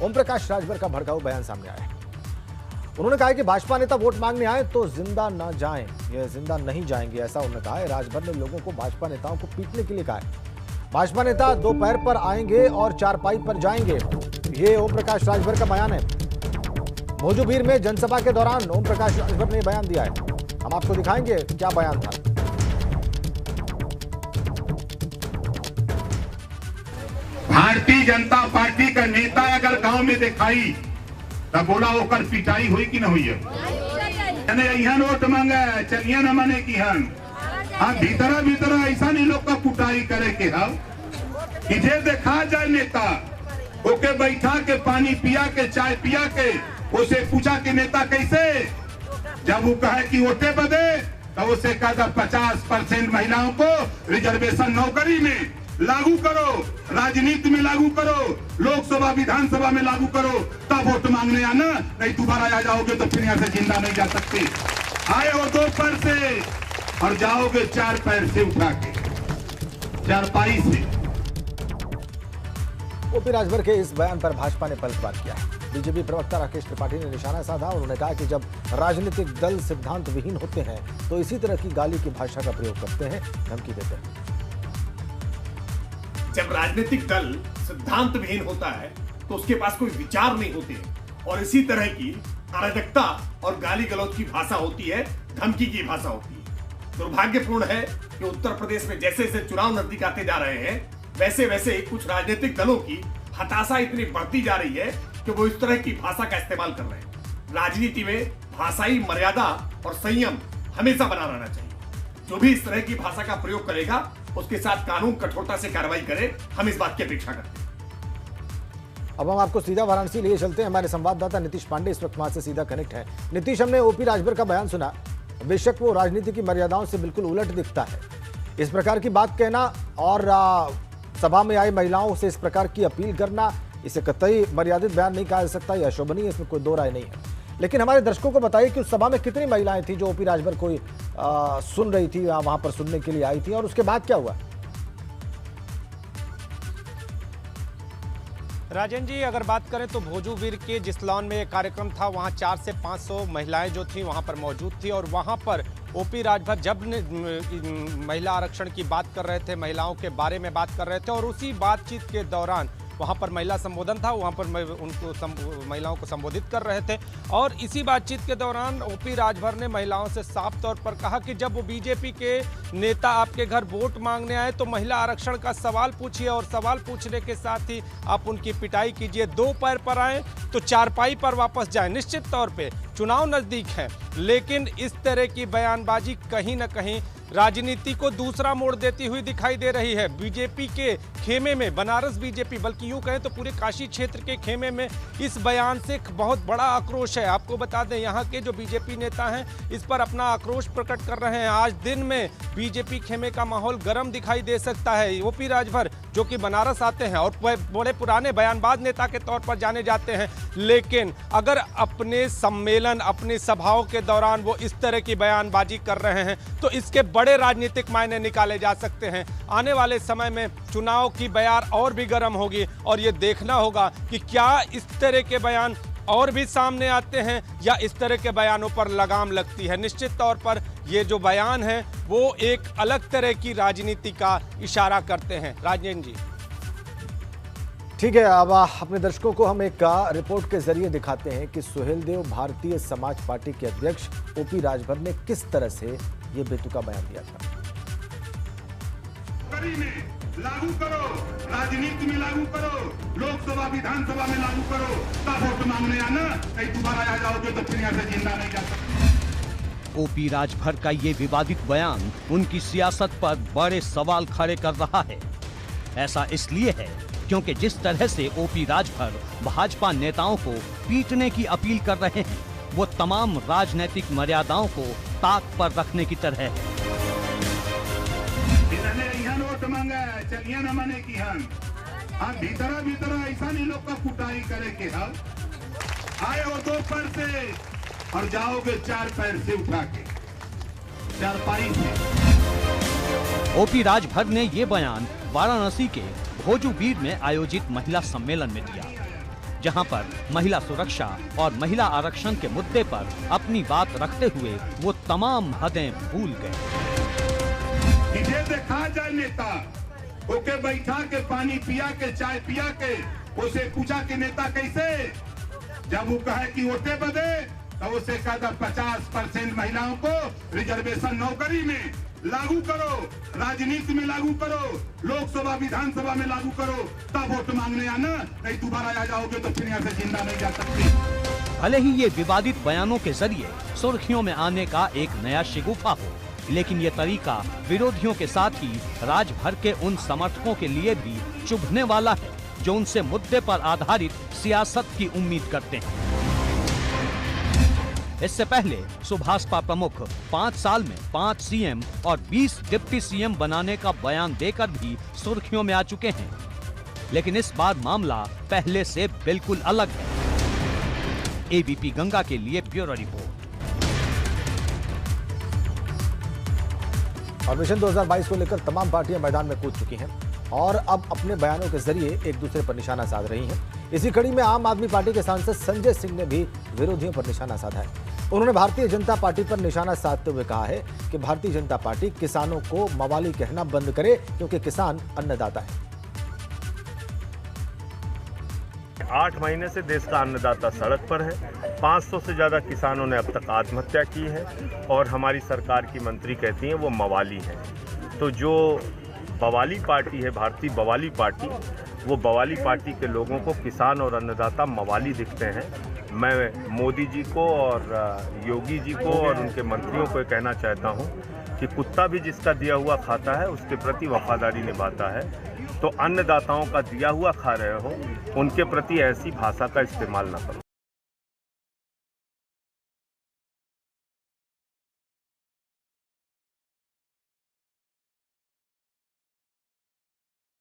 ओम प्रकाश राजभर का भड़काऊ बयान सामने आया है। उन्होंने कहा कि भाजपा नेता वोट मांगने आए तो जिंदा न जाएं, ये जिंदा नहीं जाएंगे, ऐसा उन्होंने कहा है। राजभर ने लोगों को भाजपा नेताओं को पीटने के लिए कहा है। भाजपा नेता दोपहर पर आएंगे और चारपाई पर जाएंगे, ये ओम प्रकाश राजभर का बयान है। भोजूबीर में जनसभा के दौरान ओम प्रकाश राजभर ने बयान दिया है। हम आपको दिखाएंगे क्या बयान था। भारतीय जनता पार्टी का नेता अगर गांव में दिखाई तब बोला होकर पिटाई हुई कि न हुई है? यहाँ वोट मांगा चलिए न मने की हन हाँ भीतरा भीतरा ऐसा नहीं लोग का कुटाई करे के हम इधे देखा जाए नेता ओके बैठा के पानी पिया के चाय पिया के उसे पूछा कि नेता कैसे, जब वो कहे कि वोटे बदे तो उसे कहा 50% महिलाओं को रिजर्वेशन नौकरी में लागू करो, राजनीति में लागू करो, लोकसभा विधानसभा में लागू करो, तब वोट मांगने आना, नहीं दोबारा आ जाओगे तो फिर यहाँ से जिंदा नहीं जा सकते। आए हो 2 पैर से और जाओगे 4 पैर से उठा के, चारपाई से। ओपी राजभर के इस बयान पर भाजपा ने पलटवार किया है। बीजेपी प्रवक्ता राकेश त्रिपाठी ने निशाना साधा। उन्होंने कहा कि जब राजनीतिक दल सिद्धांत विहीन होते हैं तो इसी तरह की गाली की भाषा का प्रयोग करते हैं, धमकी देते हैं। जब राजनीतिक दल सिद्धांत विहीन होता है तो उसके पास कोई विचार नहीं होते हैं और इसी तरह की अराजकता और गाली गलौज की भाषा होती है, धमकी की भाषा होती है। दुर्भाग्यपूर्ण है कि उत्तर प्रदेश में जैसे जैसे चुनाव नजदीक आते जा रहे हैं वैसे वैसे कुछ राजनीतिक दलों की हताशा इतनी बढ़ती जा रही है कि वो इस तरह की भाषा का इस्तेमाल कर रहे हैं। राजनीति में भाषाई मर्यादा और संयम हमेशा बना रहना चाहिए। जो भी इस तरह की भाषा का प्रयोग करेगा उसके साथ कानून कठोरता से कार्रवाई करे, हम इस बात की अपेक्षा करते हैं। अब हम आपको सीधा वाराणसी लिए चलते हैं। हमारे संवाददाता नीतीश पांडे इस वक्त वहां से सीधा कनेक्ट है। नीतीश, हमने ओपी राजभर का बयान सुना, बेशक वो राजनीति की मर्यादाओं से बिल्कुल उलट दिखता है। इस प्रकार की बात कहना और सभा में आई महिलाओं से इस प्रकार की अपील करना, इसे कतई मर्यादित बयान नहीं कहा जा सकता, यह अशोभनीय, इसमें कोई दो राय नहीं है। लेकिन हमारे दर्शकों को बताइए कि उस सभा में कितनी महिलाएं थी जो ओपी राजभर को सुन रही थी, वहां पर सुनने के लिए आई थी, और उसके बाद क्या हुआ? राजन जी, अगर बात करें तो भोजूबीर के जिस लॉन में ये कार्यक्रम था वहाँ 400 से 500 महिलाएं जो थी वहाँ पर मौजूद थी और वहाँ पर ओपी राजभर जब महिला आरक्षण की बात कर रहे थे, महिलाओं के बारे में बात कर रहे थे और उसी बातचीत के दौरान वहाँ पर महिला संबोधन था, वहाँ पर उनको महिलाओं को संबोधित कर रहे थे और इसी बातचीत के दौरान ओपी राजभर ने महिलाओं से साफ तौर पर कहा कि जब वो बीजेपी के नेता आपके घर वोट मांगने आए तो महिला आरक्षण का सवाल पूछिए और सवाल पूछने के साथ ही आप उनकी पिटाई कीजिए। 2 पैर पर आए तो चारपाई पर वापस जाए। निश्चित तौर पे चुनाव नजदीक है, लेकिन इस तरह की बयानबाजी कहीं ना कहीं राजनीति को दूसरा मोड़ देती हुई दिखाई दे रही है। बीजेपी के खेमे में, बनारस बीजेपी बल्कि यूं कहें तो पूरे काशी क्षेत्र के खेमे में इस बयान से बहुत बड़ा आक्रोश है। आपको बता दें, यहाँ के जो बीजेपी नेता हैं इस पर अपना आक्रोश प्रकट कर रहे हैं। आज दिन में बीजेपी खेमे का माहौल गर्म दिखाई दे सकता है। ओपी राजभर जो कि बनारस आते हैं और बड़े पुराने बयानबाज नेता के तौर पर जाने जाते हैं, लेकिन अगर अपने सम्मेलन, अपनी सभाओं के दौरान वो इस तरह की बयानबाजी कर रहे हैं तो इसके बड़े राजनीतिक मायने निकाले जा सकते हैं। आने वाले समय में चुनाव की बयार और भी गर्म होगी और ये देखना होगा कि क्या इस तरह के बयान और भी सामने आते हैं या इस तरह के बयानों पर लगाम लगती है। निश्चित तौर पर ये जो बयान है वो एक अलग तरह की राजनीति का इशारा करते हैं। राजेंद्र जी, ठीक है, अब अपने दर्शकों को हम एक रिपोर्ट के जरिए दिखाते हैं कि सुहेलदेव भारतीय समाज पार्टी के अध्यक्ष ओपी राजभर ने किस तरह से ये बेतुका बयान दिया था। लागू करो, राजनीति में लागू करो, लोकसभा विधानसभा में लागू करो, तब वोट मांगने आना, कहीं दोबारा आ जाओगे तो फिर यहाँ से जिंदा नहीं जा सकते। ओपी राजभर का ये विवादित बयान उनकी सियासत पर बड़े सवाल खड़े कर रहा है। ऐसा इसलिए है क्योंकि जिस तरह से ओपी राजभर भाजपा नेताओं को पीटने की अपील कर रहे हैं वो तमाम राजनीतिक मर्यादाओं को ताक पर रखने की तरह है। मांगा चलिए न मने की हम भीतरा भीतरा ऐसा नहीं लोग का कुटाई करे के हम आए हो 2 पैर से और जाओगे 4 पैर से उठा के, चारपाई से। ओपी राजभर ने ये बयान वाराणसी के भोजूबीर में आयोजित महिला सम्मेलन में दिया। जहां पर महिला सुरक्षा और महिला आरक्षण के मुद्दे पर अपनी बात रखते हुए वो तमाम हदें भूल गए। इसे देखा जाए नेता ओके बैठा के पानी पिया के चाय पिया के उसे पूछा कि नेता कैसे, जब वो कहे कि वोटे बदे तो उसे कहता 50% महिलाओं को रिजर्वेशन नौकरी में लागू करो, राजनीति में लागू करो, लोकसभा विधानसभा में लागू करो, तब वोट मांगने आना, नहीं दोबारा आ जाओगे तो फिर यहाँ से जिंदा नहीं जा सकते। भले ही ये विवादित बयानों के जरिए सुर्खियों में आने का एक नया शिगुफा हो, लेकिन ये तरीका विरोधियों के साथ ही राजभर के उन समर्थकों के लिए भी चुभने वाला है जो उनसे मुद्दे पर आधारित सियासत की उम्मीद करते हैं। इससे पहले सुभाषपा प्रमुख 5 साल में 5 सीएम और 20 डिप्टी सीएम बनाने का बयान देकर भी सुर्खियों में आ चुके हैं, लेकिन इस बार मामला पहले से बिल्कुल अलग है। एबीपी गंगा के लिए ब्यूरो रिपोर्ट। और मिशन 2022 को लेकर तमाम पार्टियां मैदान में कूद चुकी हैं और अब अपने बयानों के जरिए एक दूसरे पर निशाना साध रही हैं। इसी कड़ी में आम आदमी पार्टी के सांसद संजय सिंह ने भी विरोधियों पर निशाना साधा है। उन्होंने भारतीय जनता पार्टी पर निशाना साधते हुए कहा है कि भारतीय जनता पार्टी किसानों को मवाली कहना बंद करे, क्योंकि किसान अन्नदाता है। 8 महीने से देश का अन्नदाता सड़क पर है। 500 से ज़्यादा किसानों ने अब तक आत्महत्या की है और हमारी सरकार की मंत्री कहती हैं वो मवाली हैं। तो जो बवाली पार्टी है, भारतीय बवाली पार्टी, वो बवाली पार्टी के लोगों को किसान और अन्नदाता मवाली दिखते हैं। मैं मोदी जी को और योगी जी को और उनके मंत्रियों को कहना चाहता हूं कि कुत्ता भी जिसका दिया हुआ खाता है उसके प्रति वफादारी निभाता है। तो अन्नदाताओं का दिया हुआ खा रहे हो, उनके प्रति ऐसी भाषा का इस्तेमाल न करो।